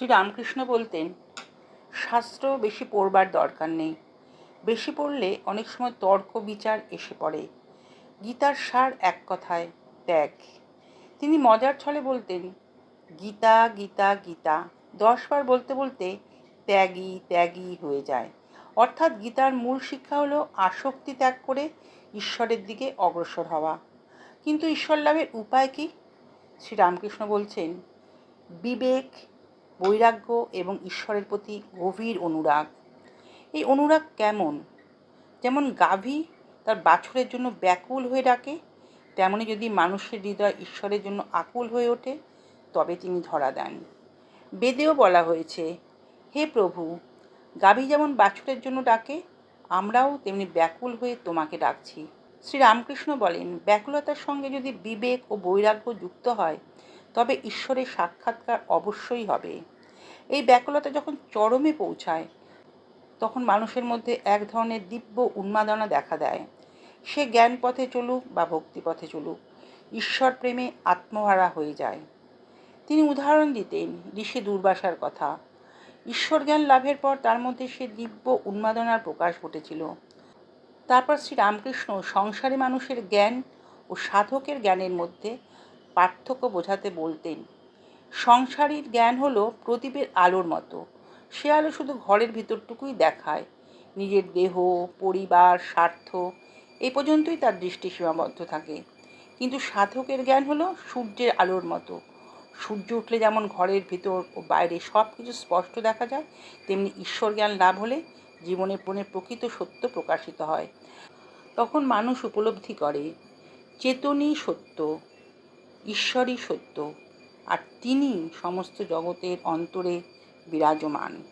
শ্রীরামকৃষ্ণ বলতেন, শাস্ত্র বেশি পড়বার দরকার নেই। বেশি পড়লে অনেক সময় তর্ক বিচার এসে পড়ে। গীতার সার এক কথায়, ত্যাগ। তিনি মজার ছলে বলতেন, গীতা গীতা গীতা 10 বার বলতে বলতে ত্যাগী ত্যাগী হয়ে যায়। অর্থাৎ গীতার মূল শিক্ষা হলো আসক্তি ত্যাগ করে ঈশ্বরের দিকে অগ্রসর হওয়া। কিন্তু ঈশ্বর লাভের উপায় কি? শ্রীরামকৃষ্ণ বলছেন, বিবেক, বৈরাগ্য এবং ঈশ্বরের প্রতি গভীর অনুরাগ। এই অনুরাগ কেমন? যেমন গাভী তার বাছুরের জন্য ব্যাকুল হয়ে ডাকে, তেমনি যদি মানুষের হৃদয় ঈশ্বরের জন্য আকুল হয়ে ওঠে, তবে তিনি ধরা দেন। বেদেও বলা হয়েছে, হে প্রভু, গাভী যেমন বাছুরের জন্য ডাকে, আমরাও তেমনি ব্যাকুল হয়ে তোমাকে ডাকছি। শ্রীরামকৃষ্ণ বলেন, ব্যাকুলতার সঙ্গে যদি বিবেক ও বৈরাগ্য যুক্ত হয়, তবে ঈশ্বরের সাক্ষাৎকার অবশ্যই হবে। এই ব্যাকুলতা যখন চরমে পৌঁছায়, তখন মানুষের মধ্যে এক ধরনের দিব্য উন্মাদনা দেখা দেয়। সে জ্ঞান পথে চলুক বা ভক্তি পথে চলুক, ঈশ্বর প্রেমে আত্মহারা হয়ে যায়। তিনি উদাহরণ দিতেন ঋষি দুর্বাসার কথা। ঈশ্বর জ্ঞান লাভের পর তার মধ্যে সে দিব্য উন্মাদনার প্রকাশ ঘটেছিল। তারপর শ্রীরামকৃষ্ণ সংসারী মানুষের জ্ঞান ও সাধকের জ্ঞানের মধ্যে পার্থক্য বোঝাতে বলতেন, সংসারীর জ্ঞান হলো প্রদীপের আলোর মতো। সে আলো শুধু ঘরের ভিতরটুকুই দেখায়, নিজের দেহ, পরিবার, স্বার্থ এই পর্যন্তই তার দৃষ্টি সীমাবদ্ধ থাকে। কিন্তু সাধকের জ্ঞান হলো সূর্যের আলোর মতো। সূর্য উঠলে যেমন ঘরের ভিতর ও বাইরে সব কিছু স্পষ্ট দেখা যায়, তেমনি ঈশ্বর জ্ঞান লাভ হলে জীবনের প্রকৃত সত্য প্রকাশিত হয়। তখন মানুষ উপলব্ধি করে, চেতনই সত্য, ঈশ্বরই সত্য, আর তিনি সমস্ত জগতের অন্তরে বিরাজমান।